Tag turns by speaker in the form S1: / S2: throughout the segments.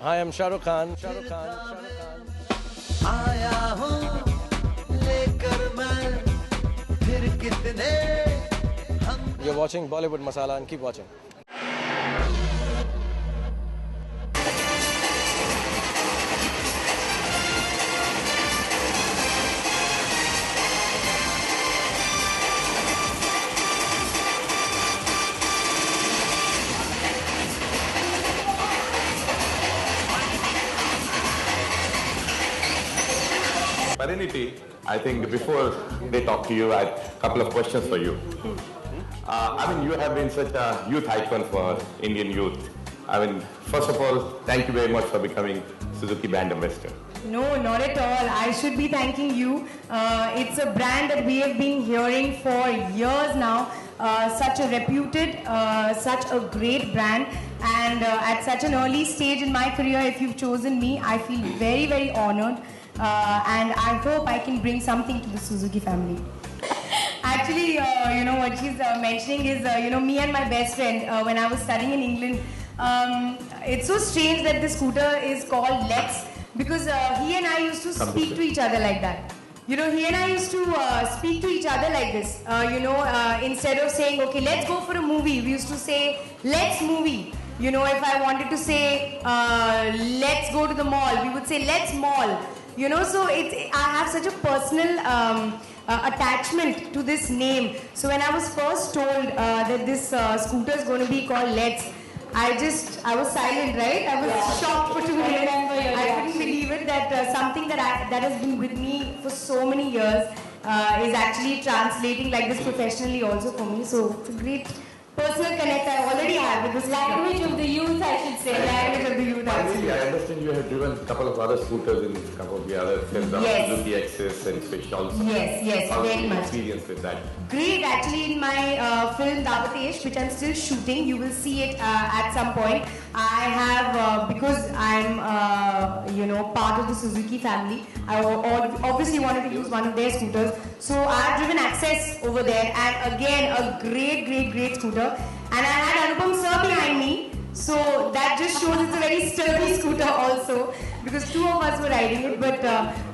S1: Hi, I'm Shah Rukh Khan.
S2: आया हूँ लेकर मैं फिर कितने
S1: You're watching Bollywood Masala and keep watching.
S3: Pariniti, I think before they talk to you, I had a couple of questions for you. I mean, you have been such a youth icon for Indian youth. I mean, first of all, thank you very much for becoming Suzuki brand ambassador.
S4: No, not at all. I should be thanking you. It's a brand that we have been hearing for years now. Such a reputed, such a great brand. And at such an early stage in my career, if you've chosen me, I feel very, very honored. And I hope I can bring something to the Suzuki family. Actually, what she's mentioning is, me and my best friend, when I was studying in England, it's so strange that the scooter is called Lex, because he and I used to speak to each other like that. He and I used to speak to each other like this. Instead of saying, okay, let's go for a movie, we used to say, let's movie. If I wanted to say, let's go to the mall, we would say, let's mall. So I have such a personal attachment to this name. So when I was first told that this scooter is going to be called Let's, I was silent, right? I was shocked for 2 minutes. I couldn't believe it that something that has been with me for so many years is actually translating like this professionally also for me. So it's a great personal connect I already have with this language of the youth, I should say. Language of the youth, I would say.
S3: I understand you have driven a couple of other scooters in a couple of the other films, Suzuki Access and Swish also.
S4: Yes,
S3: How's
S4: very
S3: the
S4: much.
S3: experience with that?
S4: Great, actually in my film Davatesh, which I'm still shooting, you will see it at some point. I have, because I'm, part of the Suzuki family, I obviously wanted to use one of their scooters. So I've driven Access over there, and again, a great scooter. And I had Anupam sir behind me, so that just shows it's a very sturdy scooter also, because two of us were riding it. But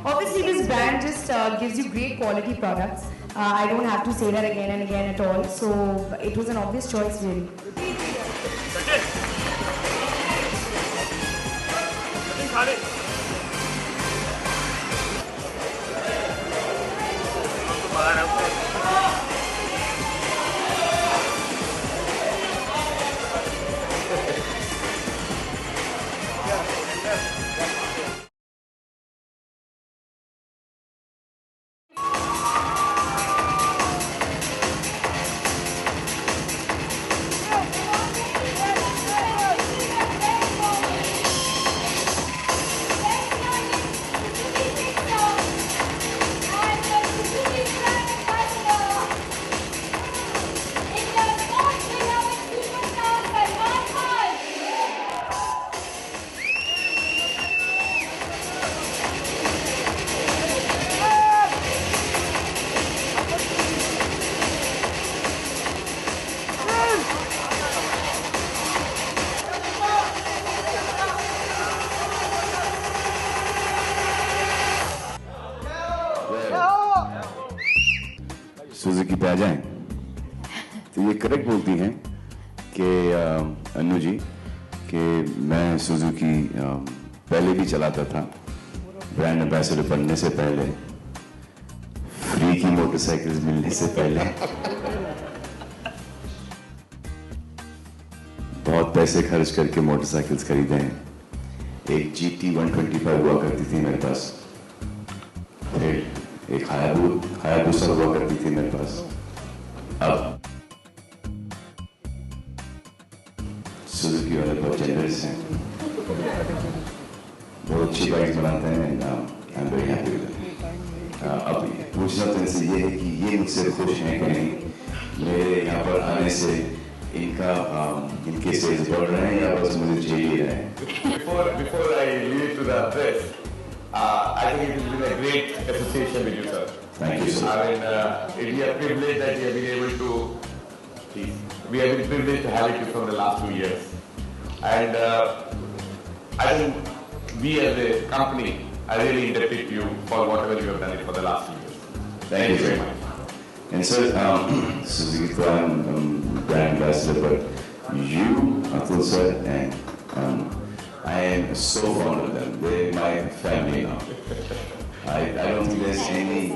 S4: obviously this brand just gives you great quality products. I don't have to say that again and again at all. So it was an obvious choice really.
S5: Suzuki पे आ जाएं तो ये correct बोलती हैं कि अनु जी कि मैं Suzuki पहले भी चलाता था ब्रांड एम्बेसडर बनने से पहले फ्री की मोटरसाइकिल्स मिलने से पहले बहुत पैसे खर्च करके मोटरसाइकिल्स खरीदे हैं एक GT 125 हुआ करती थी मेरे पास फिर एक हायाबुसा हुआ करती थी मेरे पास अब सुजुकी वाले बहुत जेनरस हैं बहुत अच्छी बाइक बनाते हैं आई एम वेरी हैप्पी विद अब पूछना तो इनसे ये है कि ये मुझसे खुश हैं कि नहीं मेरे यहाँ पर आने से इनके सेल्स बढ़ रहे हैं या बस मुझे चाहिए रहे हैं
S3: Before I leave to the press, I think it has been a great association with you, sir.
S5: Thank you, sir.
S3: I mean, we are privileged that we have been able to. We have been privileged to have it from the last 2 years, and I think we as a company are really indebted to you for whatever you have done it for the last 2 years.
S5: Thank you very much. And sir, Suzuki I'm brand ambassador, but you, Atul sir, and I am so fond of them. They're my family now. I don't think there's any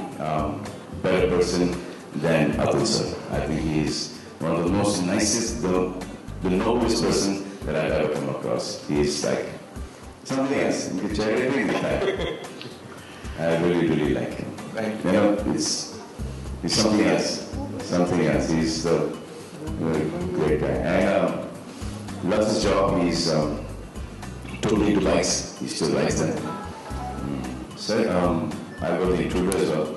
S5: better person than Atul sir. I think he is one of the most nicest, the noblest person that I've ever come across. He is like something else. You can everything with that. I really, really like him.
S3: Thank
S5: You know, it's something else. Something else. He's a great guy. And loves his job. He's totally into bikes. He still likes them. So, I've got the intruder as well.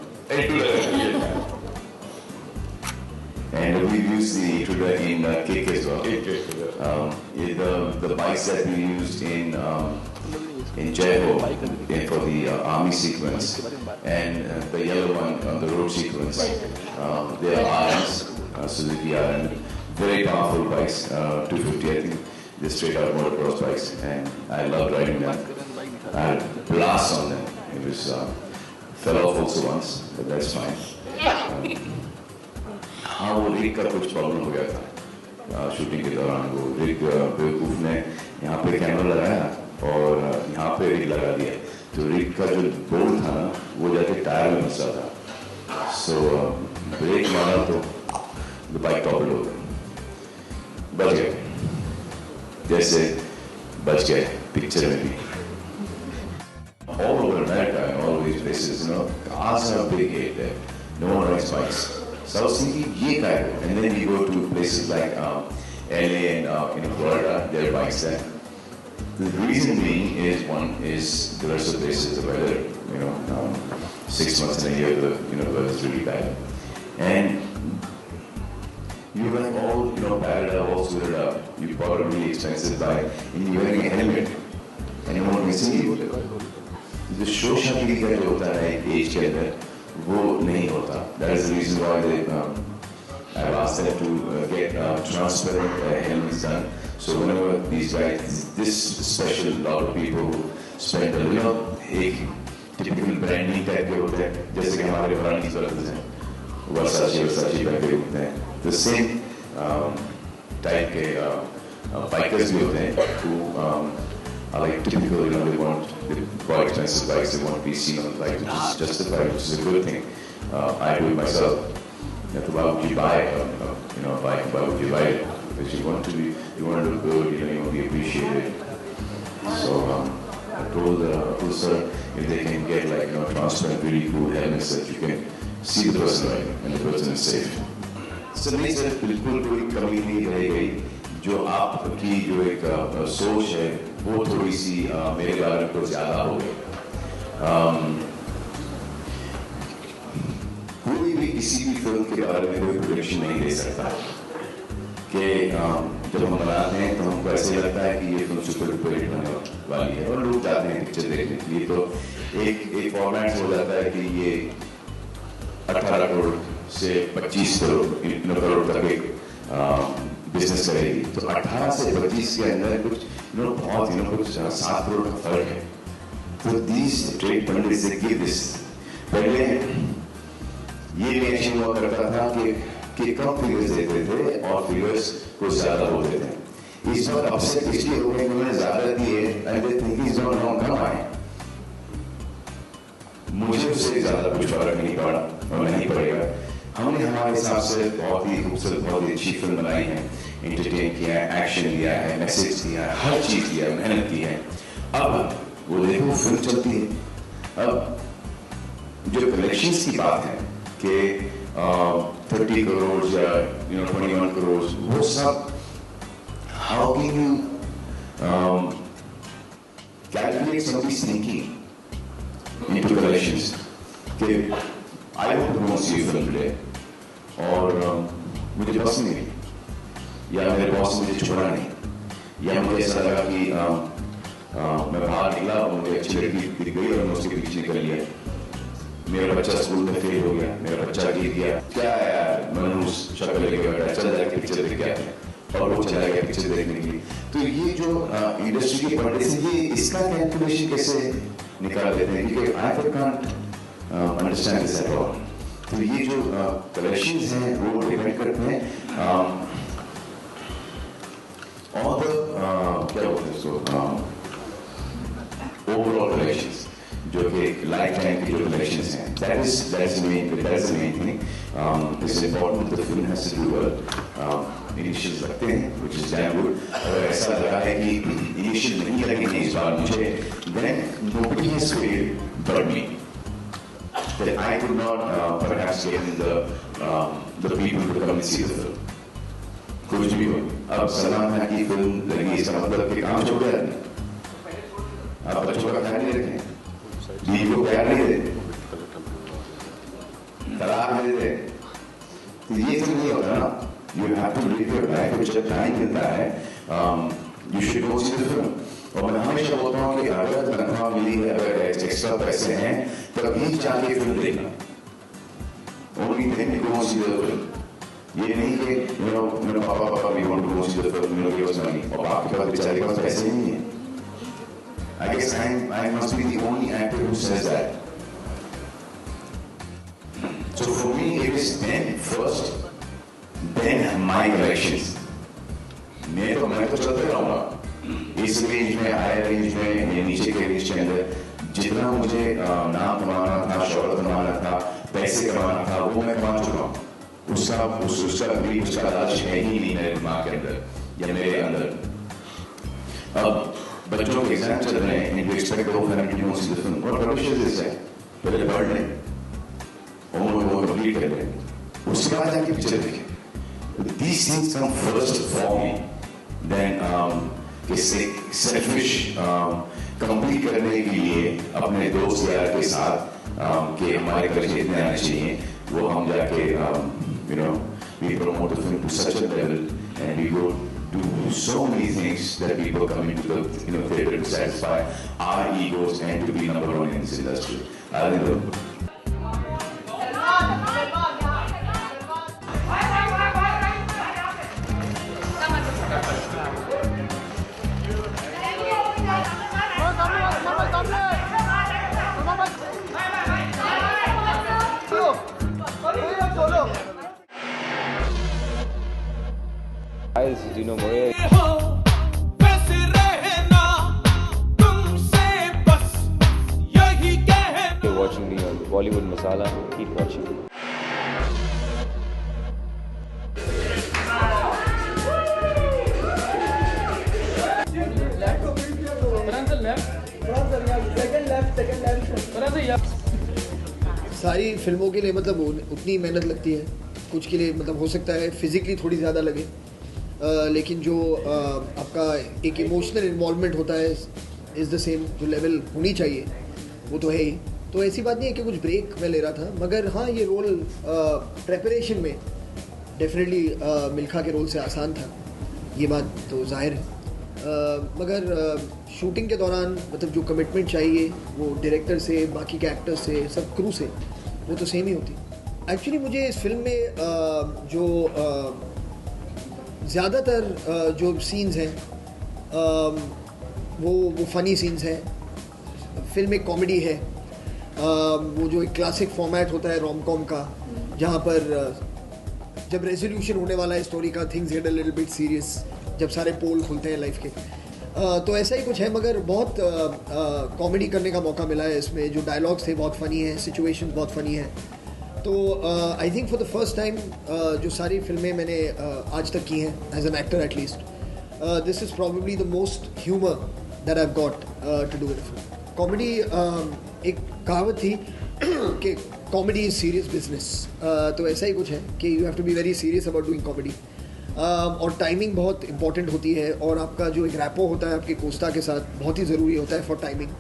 S5: And we've used the intruder in Kick as well. The bikes that we used in Jaiho for the army sequence, and the yellow one on the road sequence. They are irons, Suzuki Iron, very powerful bikes, 250 I think. They're straight out motocross bikes, and I loved riding them. I had a blast on them. It was fell off also once, but that's fine. हाँ वो रिक का कुछ problem हो गया था shooting के दौरान. वो रिक बेवकूफ ने यहाँ पे कैमरा लगाया और यहाँ पे रिक लगा दिया, तो रिक का जो बोल्ट था ना वो जाके टायर में फंसा था. सो ब्रेक मारा तो द बाइक टॉपल हो गया. बच गए जैसे बच गए पिक्चर में भी. All over America and all these places, you know, cars are big hit there. No one rides bikes. So I was thinking, ye kai ho. And then you go to places like LA and Florida, there are bikes there. The reason being is, one is the rest of the places, the weather, you know, 6 months in a year, the weather is really bad. And you have all, padded up, all suited up. You bought a really expensive bike, and you're wearing a helmet, and no one can see you. The शोशागिरी का जो होता है as के अंदर वो नहीं होता. That is the reason why I've asked them to get transparent helmets done. So whenever these guys, this special lot of people who spend एक typical branding type के होते हैं, जैसे कि हमारे ब्रांड brothers हैं, Versace पहन के होते हैं. The same type के bikers भी होते हैं who are like typical, they want quite expensive bikes, they want to be seen on the bike, which is justified, which is a good thing. I do it myself. Why would you buy a bike? Why would you buy it? Because you want to look good, you want to be appreciated. So I told sir if they can get transparent, really cool helmets that you can see the person riding and the person is safe. So नहीं sir बिल्कुल कोई कमी नहीं रह गई. जो आपकी जो एक सोच है वो थोड़ी सी मेरे बारे में कुछ ज़्यादा हो गई. कोई भी किसी भी फिल्म के बारे में कोई प्रोडिक्शन नहीं दे सकता कि जब हम बनाते हैं तो हमको ऐसे लगता है कि ये फिल्म सुपर डुपर हिट होने वाली है और लोग जाते हैं पिक्चर देखने के लिए. तो एक फॉर्मेट हो जाता है कि ये 18 करोड़ से 25 करोड़ तक एक बिजनेस करेगी. तो 18 से 25 के अंदर कुछ बहुत कुछ 7 करोड़ का फर्क है. तो these trade pundits they give this. पहले ये रिएक्शन हुआ करता था कि कम फिगर्स देते थे और फिगर्स कुछ ज्यादा होते थे. इस बार अपसेट इसलिए हो गए कि उन्होंने ज्यादा दिए and they think he's not wrong come on. मुझे उससे ज्यादा कुछ फर्क नहीं पड़ा और नहीं पड़ेगा. हमने हमारे हिसाब से बहुत ही खूबसूरत बहुत ही अच्छी फिल्म बनाई है, एंटरटेन किया है, एक्शन दिया है, मैसेज दिया है, हर चीज दिया है, मेहनत की है. अब वो देखो फिल्म चलती है. अब जो कलेक्शंस की बात है कि 30 करोड़ या 21 करोड़ वो सब how can you calculate sum of this thinking into collections कि I want to see you film today और मुझे पसंद नहीं या मेरे बॉस ने मुझे छोड़ा नहीं या मुझे ऐसा लगा कि मैं बाहर निकला और मुझे अच्छी लड़की दिख गई और मैं उसके पीछे निकल लिया। मेरा बच्चा स्कूल में फेल हो गया, मेरा बच्चा गिर गया, क्या है यार मनहूस शक्ल लेके बैठा, चल जाके पिक्चर देख के आते हैं, और वो चला गया पिक्चर देखने के लिए। तो ये जो इंडस्ट्री के पर्दे से ये इसका कैलकुलेशन कैसे निकाल देते हैं, क्योंकि I can't understand this at all. तो ये जो कलेक्शंस हैं वो डिपेंड करते हैं ऑन द क्या बोलते हैं इसको, ओवरऑल कलेक्शंस, जो कि लाइफ टाइम की जो कलेक्शंस हैं, that is the main thing. It's important the film has to do well. Initial लगते हैं व्हिच इज डैम गुड। अगर ऐसा लगा है कि इनिशियल नहीं लगेंगे इस बार मुझे, then nobody has failed but me, that I could not perhaps get in the people to come and see the film. कुछ भी हो, अब सलमान खान की फिल्म लगी इसका मतलब कि काम छोड़ दिया आपने। आप बच्चों का ख्याल नहीं रखें, बीवी को प्यार नहीं देते, तलाक नहीं देते, तो ये सब नहीं होता ना। You have to live your life, कुछ जब टाइम मिलता है, you should go see the film. और मैं हमेशा बोलता हूँ कि अगर तनख्वाह मिली है, अगर एक्स्ट्रा पैसे हैं, तभी जाके फिल्म देखना। Only then you go see the film. ये नहीं कि मेरे पापा we want to go see the film, give us money, और आपके पास बेचारे के पास पैसे नहीं हैं। I guess I must be the only actor who says that. So for me it is then first, then my collections. मैं तो चलते रहूँगा इस रेंज में, हायर रेंज में, या नीचे के रेंज के अंदर। जितना मुझे नाम कमाना था, शोहरत कमाना था, पैसे कमाना था, वो मैं कमा चुका हूँ। उसका लालच है ही नहीं मेरे दिमाग के अंदर या मेरे अंदर। अब बच्चों के एग्जाम चल रहे हैं, you expect the whole family to go see the film. What rubbish is this है? पहले पढ़ लें, होमवर्क कंप्लीट कर लें, उसके बाद जाके पिक्चर देखें। These things come first for me, then कि सेल्फिश कंप्लीट करने के लिए अपने दोस्त यार के साथ कि हमारे खर्चे इतने आने चाहिए, वो हम जाके we promote the film to such a level and we go do so many things that people come into the theater to satisfy our egos and to be number one in this industry. I think
S1: Guys, Dino Morea. You're watching me on Bollywood Masala. Keep watching.
S6: सारी फिल्मों के लिए मतलब उतनी मेहनत लगती है, कुछ के लिए मतलब हो सकता है फिजिकली थोड़ी ज़्यादा लगे, लेकिन जो आपका एक इमोशनल इन्वॉल्वमेंट होता है इज़ द सेम, जो लेवल होनी चाहिए वो तो है ही। तो ऐसी बात नहीं है कि कुछ ब्रेक मैं ले रहा था, मगर हाँ ये रोल प्रेपरेशन में डेफिनेटली मिल्खा के रोल से आसान था, ये बात तो जाहिर है। मगर शूटिंग के दौरान मतलब जो कमिटमेंट चाहिए वो डायरेक्टर से, बाकी के एक्टर्स से, सब क्रू से, वो तो सेम ही होती। एक्चुअली मुझे इस फिल्म में जो ज़्यादातर जो सीन्स हैं वो फ़नी सीन्स हैं। फिल्म एक कॉमेडी है, वो जो एक क्लासिक फॉर्मेट होता है रोम कॉम का, जहाँ पर जब रेजोल्यूशन होने वाला है स्टोरी का, things get a little bit serious, जब सारे पोल खुलते हैं लाइफ के, तो ऐसा ही कुछ है। मगर बहुत कॉमेडी करने का मौका मिला है इसमें, जो डायलॉग्स थे बहुत फ़नी हैं, सिचुएशंस बहुत फ़नी हैं। तो I think for the first time जो सारी फिल्में मैंने आज तक की हैं as an actor at least, this is probably the most humour that I have got to do with film. Comedy एक कहावत थी कि कॉमेडी इज़ सीरियस बिजनेस, तो ऐसा ही कुछ है कि you have to be very serious about doing comedy, और टाइमिंग बहुत इंपॉर्टेंट होती है, और आपका जो एक रैपो होता है आपके कोस्टा के साथ बहुत ही ज़रूरी होता है फॉर टाइमिंग।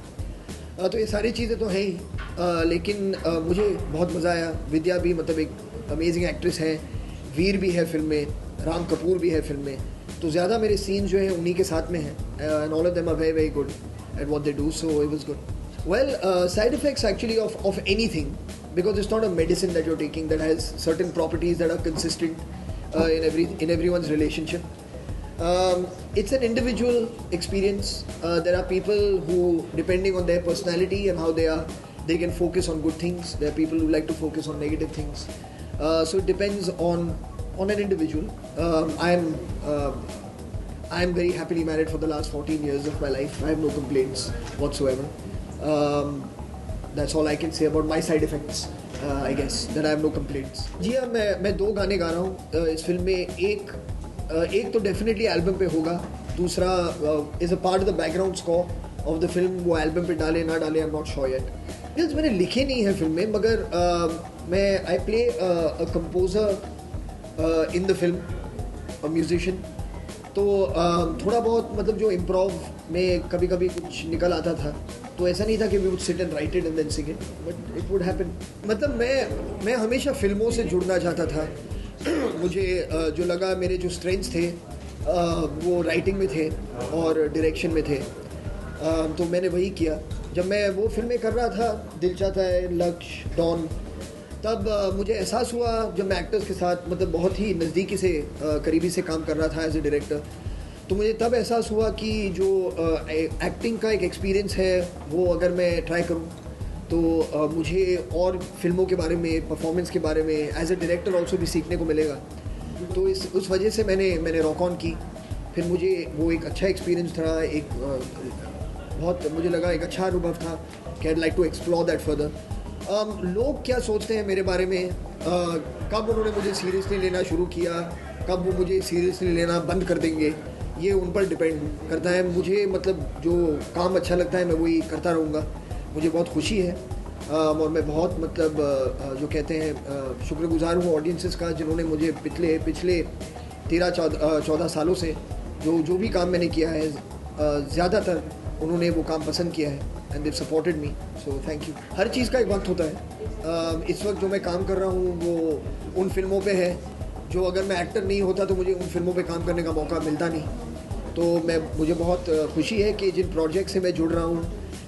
S6: तो ये सारी चीज़ें तो हैं ही, लेकिन मुझे बहुत मज़ा आया। विद्या भी मतलब एक अमेजिंग एक्ट्रेस है, वीर भी है फिल्म में, राम कपूर भी है फिल्म में, तो ज़्यादा मेरे सीन्स जो है उन्हीं के साथ में हैं, and all of them are very very good at what they do, so it was good. Well, side effects actually of anything, because it's not a medicine that you're taking that has certain properties that are consistent in everyone's relationship. It's an individual experience. There are people who, depending on their personality and how they are, they can focus on good things. There are people who like to focus on negative things. So it depends on an individual. I'm very happily married for the last 14 years of my life. I have no complaints whatsoever. That's all I can say about my side effects. I guess that I have no complaints. जी हाँ, मैं 2 गाने गा रहा हूँ इस film में. एक तो डेफिनेटली एल्बम पे होगा, दूसरा is a part of the background score of the film. वो एल्बम पे डाले ना डाले, I am not sure yet. मैंने लिखे नहीं है फिल्म में, मगर मैं I play a composer in the film, a musician. तो थोड़ा बहुत मतलब जो इम्प्रोव में कभी कभी कुछ निकल आता था, तो ऐसा नहीं था कि we would sit and write it and then sing it, but it would happen. मतलब मैं हमेशा फिल्मों से जुड़ना चाहता था. मुझे जो लगा मेरे जो स्ट्रेंथ्स थे वो राइटिंग में थे और डायरेक्शन में थे, तो मैंने वही किया. जब मैं वो फिल्में कर रहा था, दिल चाहता है, लक्ष्य, डॉन, तब मुझे एहसास हुआ जब मैं एक्टर्स के साथ मतलब बहुत ही नज़दीकी से करीबी से काम कर रहा था एज ए डायरेक्टर, तो मुझे तब एहसास हुआ कि जो एक्टिंग का एक एक्सपीरियंस है वो अगर मैं ट्राई करूं तो मुझे और फिल्मों के बारे में, परफॉर्मेंस के बारे में एज ए डायरेक्टर ऑल्सो भी सीखने को मिलेगा. तो उस वजह से मैंने रॉक ऑन की. फिर मुझे वो एक अच्छा एक्सपीरियंस था, एक बहुत मुझे लगा एक अच्छा अनुभव था कि I like to explore that further. लोग क्या सोचते हैं मेरे बारे में, कब उन्होंने मुझे सीरियसली लेना शुरू किया, कब वो मुझे सीरियसली लेना बंद कर देंगे, ये उन पर डिपेंड करता है. मुझे मतलब जो काम अच्छा लगता है मैं वही करता रहूँगा. मुझे बहुत खुशी है और मैं बहुत मतलब जो कहते हैं शुक्रगुजार हूँ ऑडियंसेस का, जिन्होंने मुझे पिछले 13-14 सालों से जो भी काम मैंने किया है, ज़्यादातर उन्होंने वो काम पसंद किया है and they supported me, so thank you. हर चीज़ का एक वक्त होता है. इस वक्त जो मैं काम कर रहा हूँ वो उन फिल्मों पे है जो अगर मैं एक्टर नहीं होता तो मुझे उन फिल्मों पे काम करने का मौका मिलता नहीं. तो मुझे बहुत खुशी है कि जिन प्रोजेक्ट से मैं जुड़ रहा हूँ,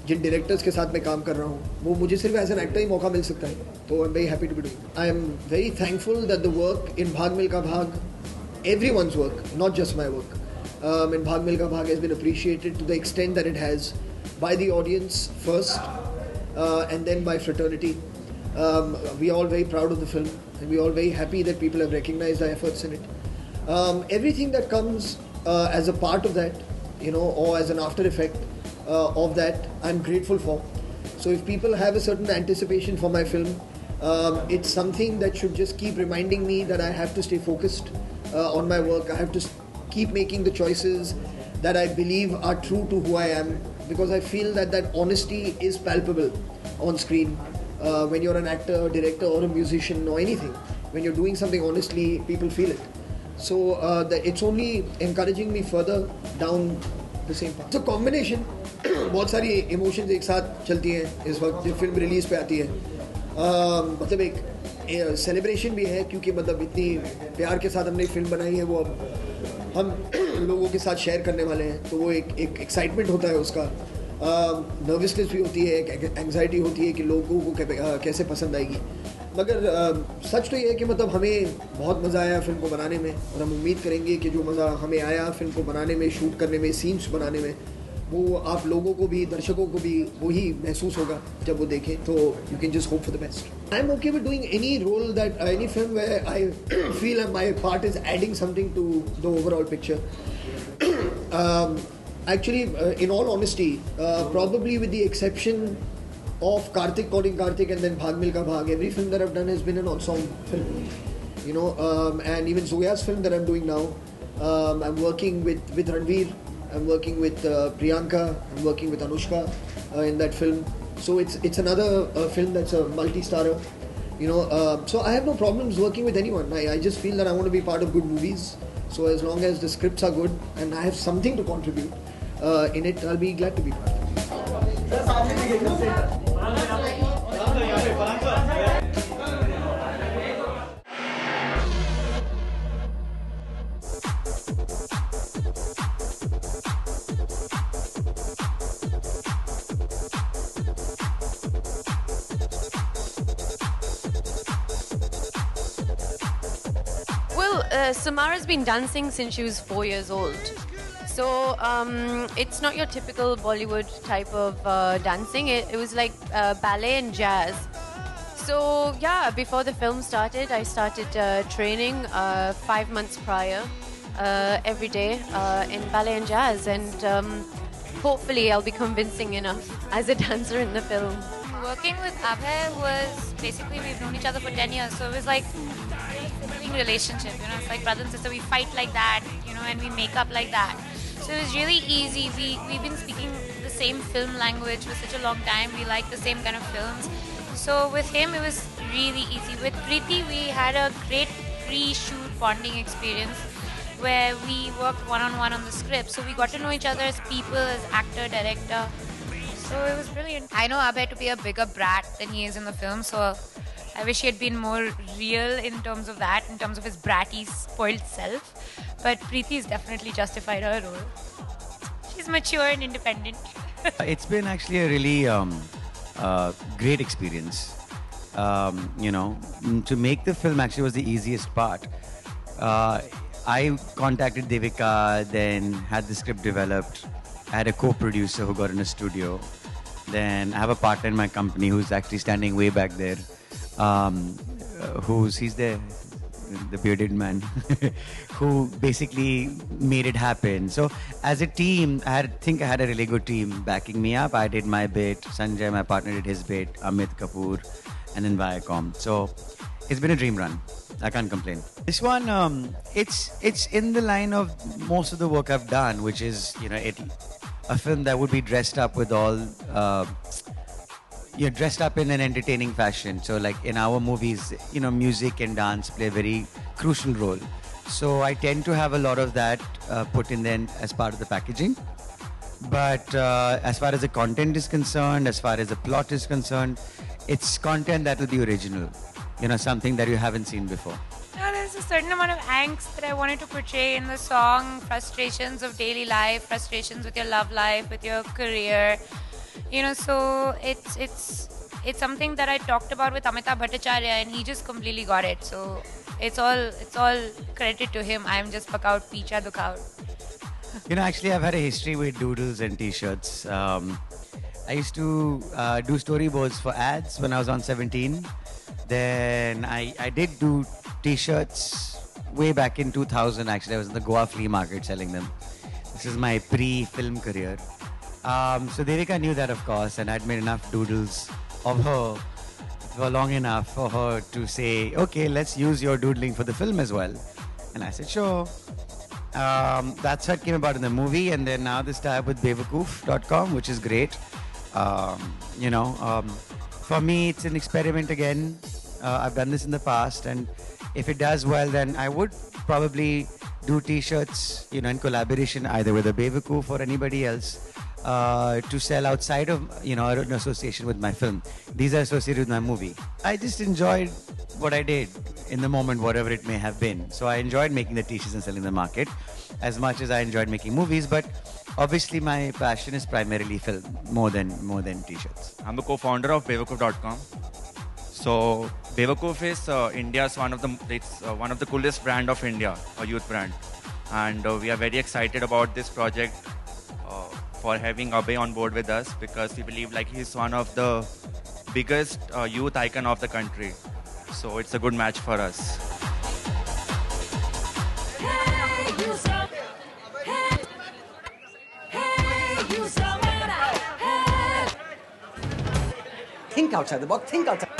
S6: जिन डायरेक्टर्स के साथ मैं काम कर रहा हूँ, वो मुझे सिर्फ एज एन एक्टर ही मौका मिल सकता है. तो I am very happy to be doing. I am very thankful that the work in Bhaag Milkha भाग, everyone's work, not just my work, in Bhag Milkha Bhag has been appreciated to the extent that it has by the audience first, and then by fraternity. We are all very proud of the film, and we are all very happy that people have recognized our efforts in it. Everything that comes as a part of that, or as an after effect of that, I'm grateful for. So if people have a certain anticipation for my film, it's something that should just keep reminding me that I have to stay focused on my work. I have to keep making the choices that I believe are true to who I am, because I feel that honesty is palpable on screen. When you're an actor, director, or a musician, or anything, when you're doing something honestly, people feel it. So it's only encouraging me further down the same path. So combination, बहुत सारी emotions एक साथ चलती हैं इस वक्त जब film release पे आती है. मतलब एक सेलिब्रेशन भी है, क्योंकि मतलब इतनी प्यार के साथ हमने फिल्म बनाई है, वो अब हम लोगों के साथ शेयर करने वाले हैं. तो वो एक एक्साइटमेंट होता है उसका, नर्वसनेस भी होती है, एक एंग्जाइटी होती है कि लोगों को कैसे पसंद आएगी. मगर सच तो ये है कि मतलब हमें बहुत मज़ा आया फिल्म को बनाने में, और हम उम्मीद करेंगे कि जो मज़ा हमें आया फिल्म को बनाने में, शूट करने में, सीन्स बनाने में, वो आप लोगों को भी, दर्शकों को भी वही महसूस होगा जब वो देखें. तो you can just hope for the best. I am okay with doing any role that, any film where I feel my part is adding something to the overall picture. Actually, in all honesty, probably with the exception of Karthik Calling Karthik and then Bhag Milkha Bhag, every film that I've done has been an ensemble film. And even Zoya's film that I'm doing now, I'm working with Ranveer, I'm working with Priyanka, I'm working with Anushka in that film. So it's another film that's a multi-starrer. So I have no problems working with anyone. I just feel that I want to be part of good movies. So as long as the scripts are good and I have something to contribute in it, I'll be glad to be part of it.
S7: Samara's been dancing since she was 4 years old. So it's not your typical Bollywood type of dancing. It was like ballet and jazz. So yeah, before the film started, I started training 5 months prior, every day in ballet and jazz, and hopefully I'll be convincing enough as a dancer in the film.
S8: Working with Abhay was basically, we've known each other for 10 years, so it was like a sibling relationship, you know, it's like brother and sister, we fight like that, you know, and we make up like that. So it was really easy. We've been speaking the same film language for such a long time, we like the same kind of films. So with him, it was really easy. With Preeti, we had a great pre-shoot bonding experience where we worked one-on-one on the script. So we got to know each other as people, as actor, director. So it was brilliant. I know Abhay to be a bigger brat than he is in the film, so I wish he had been more real in terms of that, in terms of his bratty, spoiled self. But Preeti's definitely justified her role. She's mature and independent.
S9: It's been actually a really great experience. You know, to make the film actually was the easiest part. I contacted Devika, then had the script developed. I had a co-producer who got in a studio. Then I have a partner in my company who's actually standing way back there. He's there, the bearded man, who basically made it happen. So as a team, I think I had a really good team backing me up. I did my bit, Sanjay, my partner, did his bit, Amit Kapoor, and then Viacom. So it's been a dream run. I can't complain. This one, it's in the line of most of the work I've done, which is, you know, a film that would be dressed up with all, you're dressed up in an entertaining fashion. So like in our movies, you know, music and dance play a very crucial role. So I tend to have a lot of that put in then as part of the packaging. But as far as the content is concerned, as far as the plot is concerned, it's content that will be original. You know, something that you haven't seen before.
S8: There's a certain amount of angst that I wanted to portray in the song, frustrations of daily life, frustrations with your love life, with your career. You know, so it's something that I talked about with Amitabh Bhattacharya, and he just completely got it. So it's all credit to him. I'm just pakaut picha dukaut.
S9: You know, actually, I've had a history with doodles and T-shirts. I used to do storyboards for ads when I was on 17. Then I did do T-shirts way back in 2000. Actually, I was in the Goa flea market selling them. This is my pre-film career. So Devika knew that, of course, and I'd made enough doodles of her for long enough for her to say, okay, let's use your doodling for the film as well. And I said, sure. That's how it came about in the movie, and then now this tie-up with Bewakoof.com, which is great. You know, for me, it's an experiment again. I've done this in the past, and if it does well, then I would probably do T-shirts, you know, in collaboration either with a Bewakoof or anybody else to sell outside of, you know, an association with my film. These are associated with my movie. I just enjoyed what I did in the moment, whatever it may have been. So I enjoyed making the T-shirts and selling the market as much as I enjoyed making movies, but obviously my passion is primarily film, more than T-shirts.
S10: I'm the co-founder of Bewakoof.com. So Bewakoof is India's one of the coolest brand of India, a youth brand, and we are very excited about this project for having Abhay on board with us, because we believe like he's one of the biggest youth icon of the country. So it's a good match for us.
S11: Think outside the box, think outside.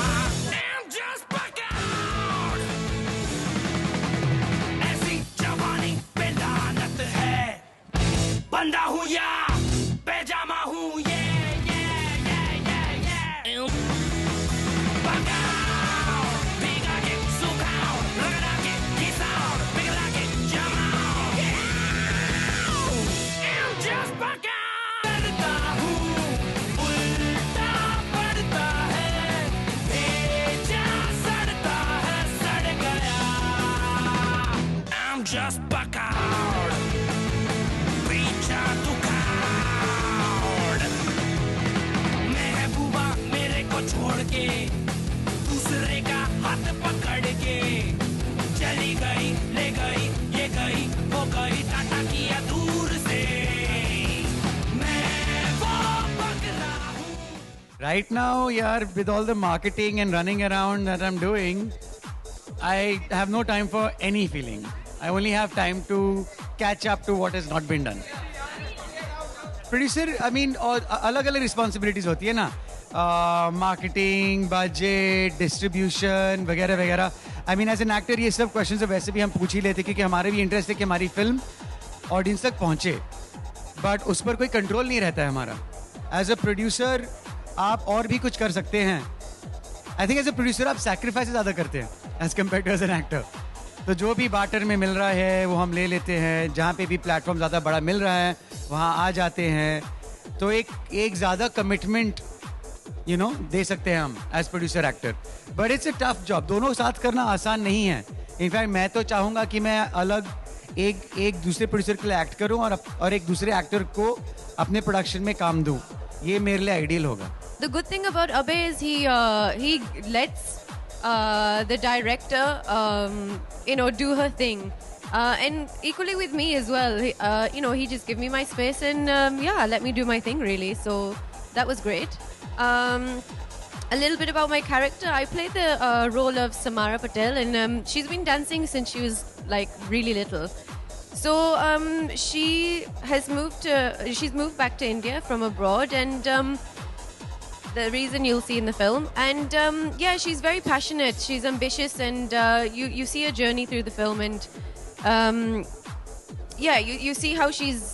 S2: बंदा हूँ या पैजामा हूँ ये पकाओ भीगा के सुखाओ रगड़ा के घिसाओ पिघला के जमाओ I'm just पकाओ करता हूँ उल्टा पड़ता है भेजा सड़ता है सड़ गया I'm just पकाओ छोड़ के दूसरे का हाथ पकड़ के चली गई ले गई ये गई वो गई टाटा किया दूर से मैं वो बकरा हूँ
S9: Right now, yeah, with all the marketing and running around that I'm doing, I have no time for any feeling. I only have time to catch up to what has not been done. Producer, I mean, और अलग-अलग responsibilities होती है ना, marketing, budget, distribution, वगैरह वगैरह. I mean, as an actor, ये सब questions तो वैसे भी हम पूछ ही लेते क्योंकि हमारे भी interest है कि हमारी film audience तक पहुँचे. But उस पर कोई control नहीं रहता है हमारा. As a producer, आप और भी कुछ कर सकते हैं. I think as a producer आप sacrifices ज़्यादा करते हैं as compared to as an actor. तो जो भी बार्टर में मिल रहा है वो हम ले लेते हैं. जहाँ पे भी प्लेटफॉर्म ज़्यादा बड़ा मिल रहा है वहाँ आ जाते हैं. तो एक ज़्यादा कमिटमेंट दे सकते हैं हम as producer actor. But it's a tough job. दोनों साथ करना आसान नहीं है. इनफैक्ट मैं तो चाहूँगा कि मैं अलग एक दूसरे प्रोड्यूसर के लिए एक्ट करूँ और एक दूसरे एक्टर को अपने प्रोडक्शन में काम दूँ. ये मेरे लिए आइडियल होगा.
S7: The good thing about Abhay is he lets the director do her thing, and equally with me as well. He just give me my space and let me do my thing really. So that was great. A little bit about my character. I played the role of Samara Patel, and she's been dancing since she was like really little. So she's moved back to India from abroad, and the reason you'll see in the film. And she's very passionate. She's ambitious, and you see her journey through the film, and you see how she's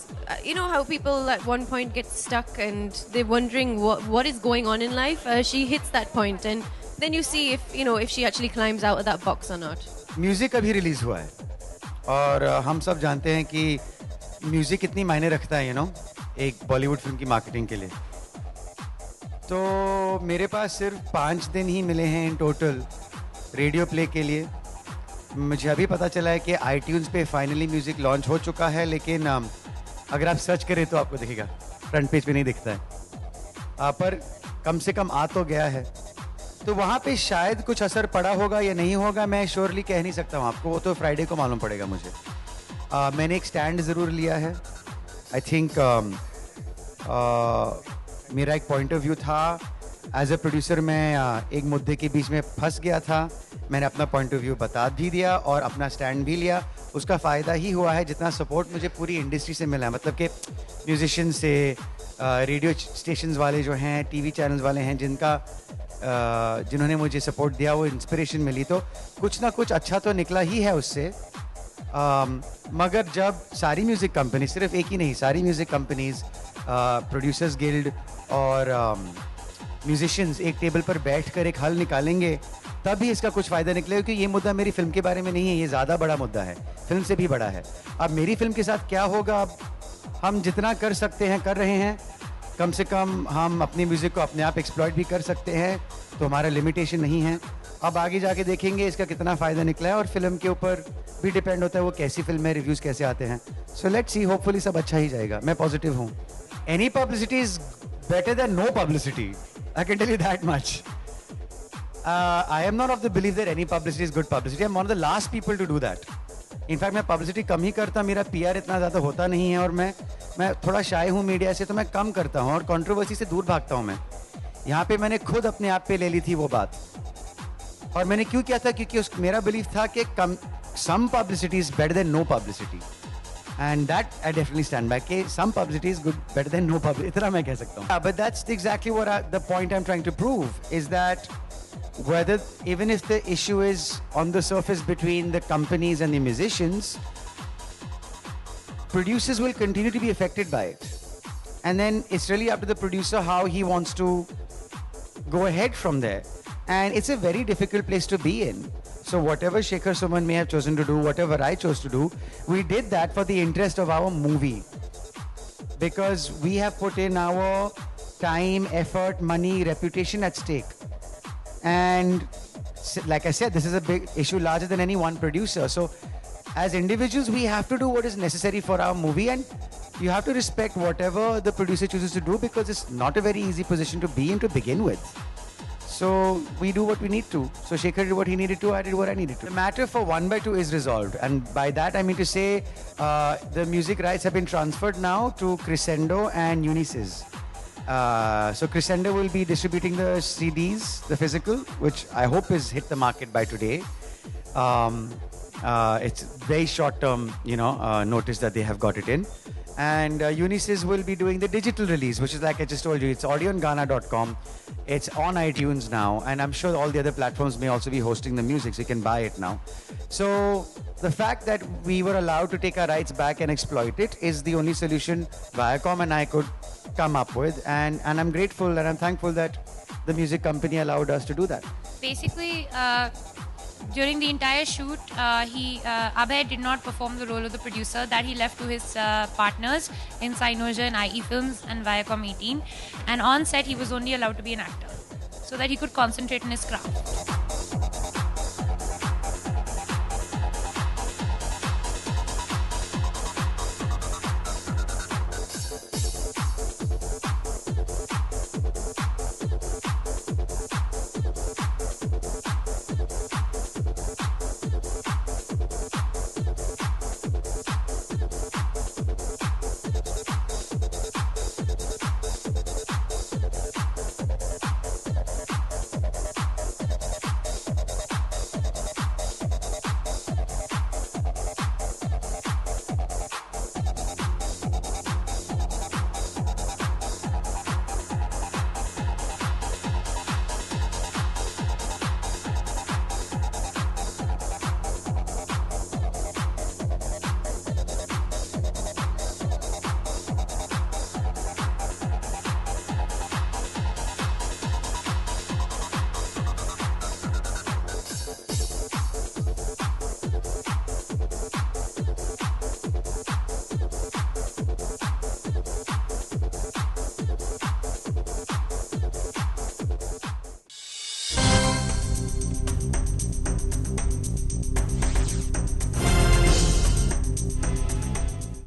S7: how people at one point get stuck and they're wondering what is going on in life. She hits that point, and then you see if she actually climbs out of that box or not.
S9: Music अभी release हुआ है और हम सब जानते हैं कि music कितनी मायने रखता है एक बॉलीवुड फिल्म की मार्केटिंग के लिए. तो मेरे पास सिर्फ 5 दिन ही मिले हैं इन टोटल रेडियो प्ले के लिए. मुझे अभी पता चला है कि iTunes पे फाइनली म्यूज़िक लॉन्च हो चुका है, लेकिन अगर आप सर्च करें तो आपको दिखेगा, फ्रंट पेज पे नहीं दिखता है. पर कम से कम आ तो गया है. तो वहाँ पे शायद कुछ असर पड़ा होगा या नहीं होगा, मैं श्योरली कह नहीं सकता हूँ आपको. वो तो फ्राइडे को मालूम पड़ेगा मुझे. मैंने एक स्टैंड ज़रूर लिया है. आई थिंक मेरा एक पॉइंट ऑफ व्यू था. एज ए प्रोड्यूसर मैं एक मुद्दे के बीच में फंस गया था. मैंने अपना पॉइंट ऑफ व्यू बता भी दिया और अपना स्टैंड भी लिया. उसका फ़ायदा ही हुआ है जितना सपोर्ट मुझे पूरी इंडस्ट्री से मिला है. मतलब कि म्यूजिशियन से, रेडियो स्टेशंस वाले जो हैं, टीवी चैनल्स वाले हैं, जिन्होंने मुझे सपोर्ट दिया, वो इंस्पिरेशन मिली. तो कुछ ना कुछ अच्छा तो निकला ही है उससे. मगर जब सारी म्यूज़िक कंपनी, सिर्फ एक ही नहीं, सारी म्यूज़िक कंपनीज़, प्रोड्यूसर्स गिल्ड और म्यूजिशियंस एक टेबल पर बैठकर एक हल निकालेंगे, तभी इसका कुछ फ़ायदा निकलेगा. क्योंकि ये मुद्दा मेरी फिल्म के बारे में नहीं है, ये ज़्यादा बड़ा मुद्दा है, फिल्म से भी बड़ा है. अब मेरी फिल्म के साथ क्या होगा, अब हम जितना कर सकते हैं कर रहे हैं. कम से कम हम अपनी म्यूज़िक को अपने आप एक्सप्लॉइट भी कर सकते हैं, तो हमारा लिमिटेशन नहीं है. अब आगे जाके देखेंगे इसका कितना फ़ायदा निकला है, और फिल्म के ऊपर भी डिपेंड होता है वो कैसी फिल्म है, रिव्यूज़ कैसे आते हैं. सो लेट्स सी, होपफुली सब अच्छा ही जाएगा. मैं पॉजिटिव हूँ. Any publicity is better than no publicity. I can tell you that much. I am not of the belief that any publicity is good publicity. I'm one of the last people to do that. In fact, मैं publicity कम ही करता. मेरा PR इतना ज़्यादा होता नहीं है, और मैं थोड़ा शाय हूँ मीडिया से, तो मैं कम करता हूँ और कंट्रोवर्सी से दूर भागता हूँ. मैं यहाँ पे मैंने खुद अपने आप पे ले ली थी वो बात. और मैंने क्यों किया था? क्योंकि मेरा बिलीफ था कि some publicity is better than no publicity. And that I definitely stand by. कि some publicity is good, better than no publicity. इतना मैं कह सकता हूँ. But that's exactly what the point I'm trying to prove is that whether, even if the issue is on the surface between the companies and the musicians, producers will continue to be affected by it. And then it's really up to the producer how he wants to go ahead from there. And it's a very difficult place to be in. So whatever Shekhar Suman may have chosen to do, whatever I chose to do, we did that for the interest of our movie. Because we have put in our time, effort, money, reputation at stake. And like I said, this is a big issue, larger than any one producer. So as individuals, we have to do what is necessary for our movie, and you have to respect whatever the producer chooses to do, because it's not a very easy position to be in to begin with. So we do what we need to. So Shekhar did what he needed to, I did what I needed to. The matter for 1/2 is resolved. And by that I mean to say the music rights have been transferred now to Crescendo and Unisys. So Crescendo will be distributing the CDs, the physical, which I hope is hit the market by today. It's very short-term, notice that they have got it in. And Unisys will be doing the digital release, which is like I just told you, it's audioandghana.com. It's on iTunes now, and I'm sure all the other platforms may also be hosting the music, so you can buy it now. So the fact that we were allowed to take our rights back and exploit it is the only solution Viacom and I could come up with, and I'm grateful and I'm thankful that the music company allowed us to do that.
S8: Basically, during the entire shoot, Abhay did not perform the role of the producer. That he left to his partners in Cynoja and IE Films and Viacom 18. And on set, he was only allowed to be an actor so that he could concentrate on his craft.